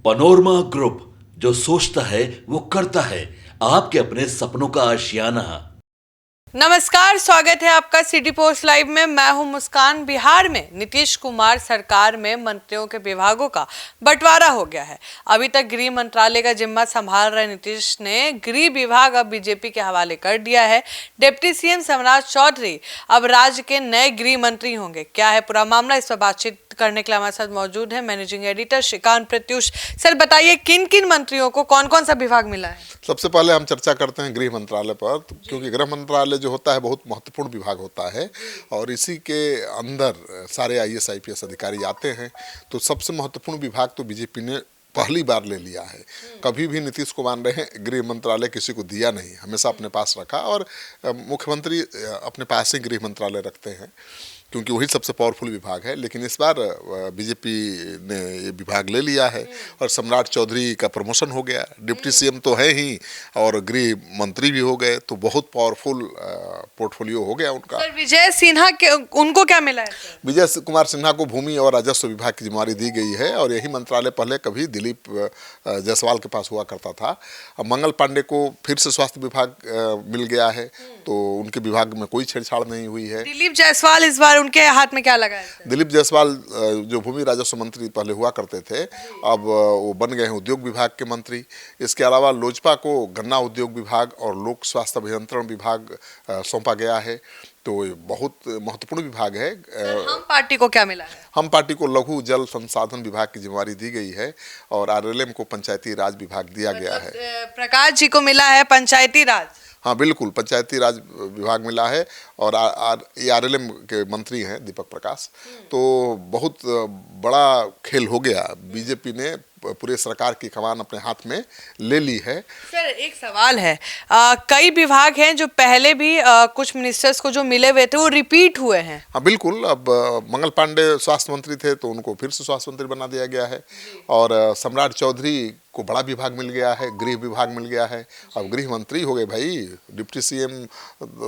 Panorama group, जो सोचता है वो करता है। आपके अपने सपनों का आशियाना। नमस्कार, स्वागत है आपका सिटी पोस्ट लाइव में। मैं हूं मुस्कान। बिहार में नीतीश कुमार सरकार में मंत्रियों के विभागों का बंटवारा हो गया है। अभी तक गृह मंत्रालय का जिम्मा संभाल रहे नीतीश ने गृह विभाग अब बीजेपी के हवाले कर दिया है। डिप्टी सीएम सम्राट चौधरी अब राज्य के नए गृह मंत्री होंगे। क्या है पूरा मामला, इस पर बातचीत करने के लिए हमारे साथ मौजूद है managing editor Shrikant Pratyush. Sir बताइए, किन किन मंत्रियों को कौन कौन सा विभाग मिला है? सबसे पहले हम चर्चा करते हैं गृह मंत्रालय पर, क्योंकि गृह मंत्रालय जो होता है बहुत महत्वपूर्ण विभाग होता है और इसी के अंदर सारे आईएएस आईपीएस अधिकारी आते हैं। तो सबसे महत्वपूर्ण विभाग तो बीजेपी ने पहली बार ले लिया है। कभी भी नीतीश कुमार ने गृह मंत्रालय किसी को दिया नहीं, हमेशा अपने पास रखा और मुख्यमंत्री अपने पास ही गृह मंत्रालय रखते हैं क्योंकि वही सबसे पावरफुल विभाग है। लेकिन इस बार बीजेपी ने ये विभाग ले लिया है और सम्राट चौधरी का प्रमोशन हो गया। डिप्टी सीएम तो है ही और गृह मंत्री भी हो गए, तो बहुत पावरफुल पोर्टफोलियो हो गया उनका। सर विजय सिन्हा के उनको क्या मिला है? विजय कुमार सिन्हा को भूमि और राजस्व विभाग की जिम्मेदारी दी गई है और यही मंत्रालय पहले कभी दिलीप जायसवाल के पास हुआ करता था। अब मंगल पांडे को फिर से स्वास्थ्य विभाग मिल गया है, तो उनके विभाग में कोई छेड़छाड़ नहीं हुई है। दिलीप जायसवाल इस बार उनके हाथ में क्या लगा है? दिलीप जायसवाल जो भूमि राजस्व मंत्री पहले हुआ करते थे, अब वो बन गए हैं उद्योग विभाग के मंत्री। इसके अलावा लोजपा को गन्ना उद्योग विभाग और लोक स्वास्थ्य अभियंत्रण विभाग सौंपा गया है, तो ये बहुत महत्वपूर्ण विभाग है। हम पार्टी को क्या मिला है? हम पार्टी को लघु जल संसाधन विभाग की जिम्मेदारी दी गई है और आरएलएम को पंचायती राज विभाग दिया गया है। प्रकाश जी को मिला है पंचायती राज। हाँ बिल्कुल, पंचायती राज विभाग मिला है और आरएलएम के मंत्री हैं दीपक प्रकाश। तो बहुत बड़ा खेल हो गया। बीजेपी ने पूरे सरकार की कमान अपने हाथ में ले ली है। सर एक सवाल है, कई विभाग हैं जो पहले भी कुछ मिनिस्टर्स को जो मिले हुए थे वो रिपीट हुए हैं। हाँ बिल्कुल, अब मंगल पांडे स्वास्थ्य मंत्री थे तो उनको फिर से स्वास्थ्य मंत्री बना दिया गया है और सम्राट चौधरी को बड़ा विभाग मिल गया है, गृह विभाग मिल गया है। अब गृह मंत्री हो गए भाई। डिप्टी सीएम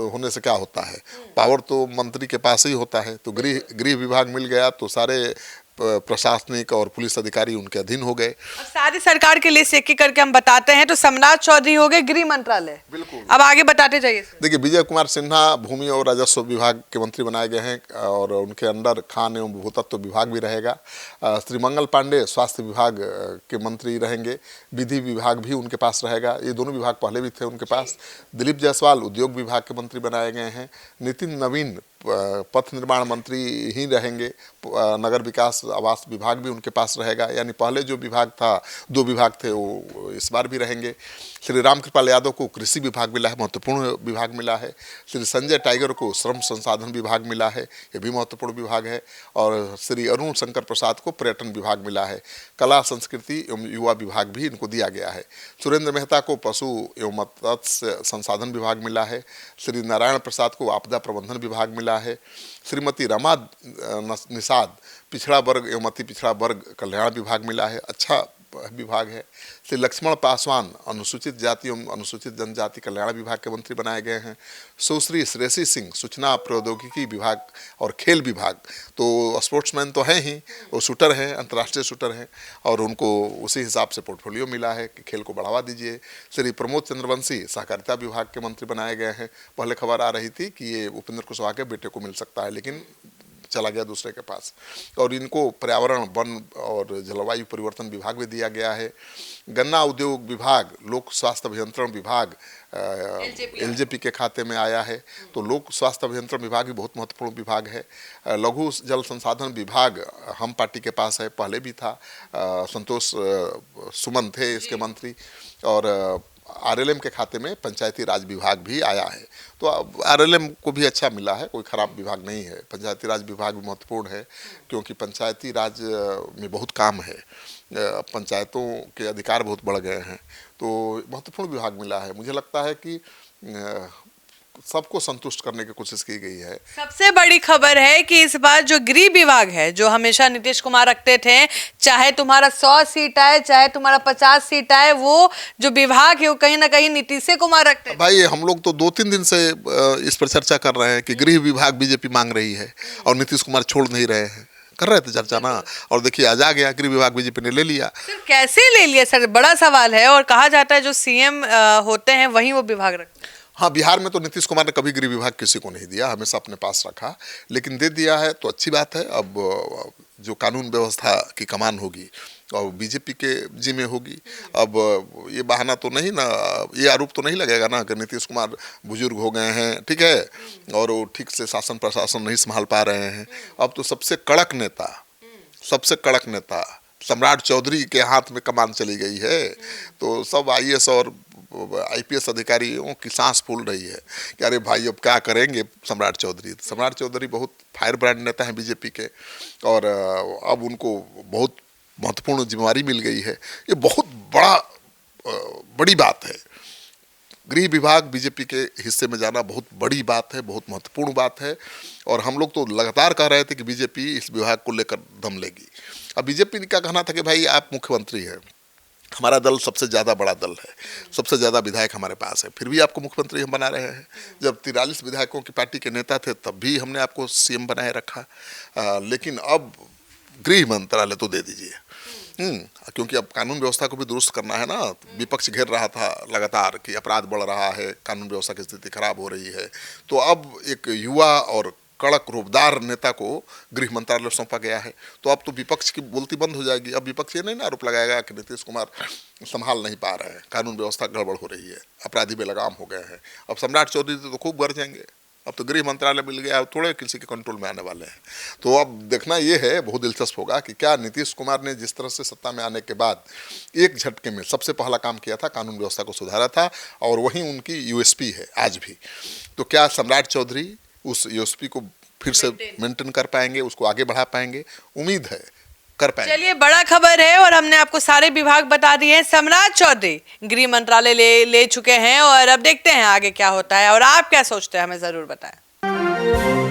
होने से क्या होता है, पावर तो मंत्री के पास ही होता है। तो गृह विभाग मिल गया तो सारे प्रशासनिक और पुलिस अधिकारी उनके अधीन हो गए। सारी सरकार के लिए एक एक करके हम बताते हैं। तो सम्राट चौधरी हो गए गृह मंत्रालय, बिल्कुल। अब आगे बताते जाइए। देखिए, विजय कुमार सिन्हा भूमि और राजस्व विभाग के मंत्री बनाए गए हैं और उनके अंडर खान एवं भूतत्व विभाग भी रहेगा। श्री मंगल पांडे स्वास्थ्य विभाग के मंत्री रहेंगे, विधि विभाग भी उनके पास रहेगा। ये दोनों विभाग पहले भी थे उनके पास। दिलीप जायसवाल उद्योग विभाग के मंत्री बनाए गए हैं। नितिन नवीन पथ निर्माण मंत्री ही रहेंगे। नगर विकास आवास विभाग भी उनके पास रहेगा, यानी पहले जो विभाग था, दो विभाग थे, वो इस बार भी रहेंगे। श्री रामकृपाल यादव को कृषि विभाग मिला है, महत्वपूर्ण विभाग मिला है। श्री संजय टाइगर को श्रम संसाधन विभाग मिला है, ये भी महत्वपूर्ण विभाग है। और श्री अरुण शंकर प्रसाद को पर्यटन विभाग मिला है। कला संस्कृति एवं युवा विभाग भी इनको दिया गया है। सुरेंद्र मेहता को पशु एवं मत्स्य संसाधन विभाग मिला है। श्री नारायण प्रसाद को आपदा प्रबंधन विभाग मिला है। श्रीमती रमा निषाद पिछड़ा वर्ग एवं अति पिछड़ा वर्ग कल्याण विभाग मिला है, अच्छा विभाग है। श्री लक्ष्मण पासवान अनुसूचित जाति एवं अनुसूचित जनजाति कल्याण विभाग के मंत्री बनाए गए हैं। सुश्री श्रेयसी सिंह सूचना प्रौद्योगिकी विभाग और खेल विभाग, तो स्पोर्ट्समैन तो हैं ही, वो शूटर हैं, अंतर्राष्ट्रीय शूटर हैं और उनको उसी हिसाब से पोर्टफोलियो मिला है कि खेल को बढ़ावा दीजिए। श्री प्रमोद चंद्रवंशी सहकारिता विभाग के मंत्री बनाए गए हैं। पहले खबर आ रही थी कि ये उपेंद्र कुशवाहा के बेटे को मिल सकता है, लेकिन चला गया दूसरे के पास। और इनको पर्यावरण, वन और जलवायु परिवर्तन विभाग भी दिया गया है। गन्ना उद्योग विभाग, लोक स्वास्थ्य अभियंत्रण विभाग एलजेपी के खाते में आया है। तो लोक स्वास्थ्य अभियंत्रण विभाग भी बहुत महत्वपूर्ण विभाग है। लघु जल संसाधन विभाग हम पार्टी के पास है, पहले भी था। संतोष सुमन थे इसके मंत्री। और आरएलएम के खाते में पंचायती राज विभाग भी आया है। तो आरएलएम को भी अच्छा मिला है, कोई खराब विभाग नहीं है। पंचायती राज विभाग भी महत्वपूर्ण है क्योंकि पंचायती राज में बहुत काम है, पंचायतों के अधिकार बहुत बढ़ गए हैं, तो महत्वपूर्ण विभाग मिला है। मुझे लगता है कि सबको संतुष्ट करने की कोशिश की गई है। सबसे बड़ी खबर है कि इस बार जो गृह विभाग है, जो हमेशा नीतीश कुमार रखते थे, चाहे तुम्हारा 100 सीट आए चाहे तुम्हारा 50 सीट आए, वो जो विभाग है वो कहीं ना कहीं नीतीश कुमार रखते थे। भाई हम लोग तो 2-3 दिन से इस पर चर्चा कर रहे हैं कि गृह विभाग बीजेपी मांग रही है और नीतीश कुमार छोड़ नहीं रहे हैं। कर रहे थे चर्चा ना, और देखिए आज आ गया, गृह विभाग बीजेपी ने ले लिया। सर कैसे ले लिया सर, बड़ा सवाल है। और कहा जाता है जो सीएम होते हैं वहीं वो विभाग रखते हैं। हाँ, बिहार में तो नीतीश कुमार ने कभी गृह विभाग किसी को नहीं दिया, हमेशा अपने पास रखा, लेकिन दे दिया है तो अच्छी बात है। अब जो कानून व्यवस्था की कमान होगी और बीजेपी के जिम्मे होगी। अब ये बहाना तो नहीं ना, ये आरोप तो नहीं लगेगा ना कि नीतीश कुमार बुजुर्ग हो गए हैं, ठीक है, और वो ठीक से शासन प्रशासन नहीं संभाल पा रहे हैं। अब तो सबसे कड़क नेता सम्राट चौधरी के हाथ में कमान चली गई है, तो सब आईएएस और आईपीएस अधिकारियों की सांस फूल रही है कि अरे भाई अब क्या करेंगे सम्राट चौधरी बहुत फायर ब्रांड नेता हैं बीजेपी के, और अब उनको बहुत महत्वपूर्ण जिम्मेवारी मिल गई है। ये बहुत बड़ी बात है। गृह विभाग बीजेपी के हिस्से में जाना बहुत बड़ी बात है, बहुत महत्वपूर्ण बात है, और हम लोग तो लगातार कह रहे थे कि बीजेपी इस विभाग को लेकर दम लेगी। अब बीजेपी का कहना था कि भाई आप मुख्यमंत्री हैं, हमारा दल सबसे ज़्यादा बड़ा दल है, सबसे ज़्यादा विधायक हमारे पास है, फिर भी आपको मुख्यमंत्री हम बना रहे हैं। जब 43 विधायकों की पार्टी के नेता थे तब भी हमने आपको सीएम बनाए रखा, लेकिन अब गृह मंत्रालय तो दे दीजिए। क्योंकि अब कानून व्यवस्था को भी दुरुस्त करना है ना। विपक्ष घेर रहा था लगातार कि अपराध बढ़ रहा है, कानून व्यवस्था की स्थिति खराब हो रही है, तो अब एक युवा और कड़क रूपदार नेता को गृह मंत्रालय सौंपा गया है, तो अब तो विपक्ष की बोलती बंद हो जाएगी। अब विपक्ष ये नहीं ना आरोप लगाएगा कि नीतीश कुमार संभाल नहीं पा रहे हैं, कानून व्यवस्था गड़बड़ हो रही है, अपराधी बेलगाम हो गए हैं। अब सम्राट चौधरी तो खूब गरजेंगे, अब तो गृह मंत्रालय मिल गया, अब थोड़े किसी के कंट्रोल में आने वाले हैं। तो अब देखना ये है, बहुत दिलचस्प होगा कि क्या नीतीश कुमार ने जिस तरह से सत्ता में आने के बाद एक झटके में सबसे पहला काम किया था, कानून व्यवस्था को सुधारा था, और वही उनकी यूएसपी है आज भी। तो क्या सम्राट चौधरी उस यूएसपी को फिर से मेंटेन कर पाएंगे, उसको आगे बढ़ा पाएंगे? उम्मीद है कर पाएंगे। चलिए, बड़ा खबर है और हमने आपको सारे विभाग बता दिए हैं। सम्राट चौधरी गृह मंत्रालय ले चुके हैं और अब देखते हैं आगे क्या होता है, और आप क्या सोचते हैं हमें जरूर बताएं।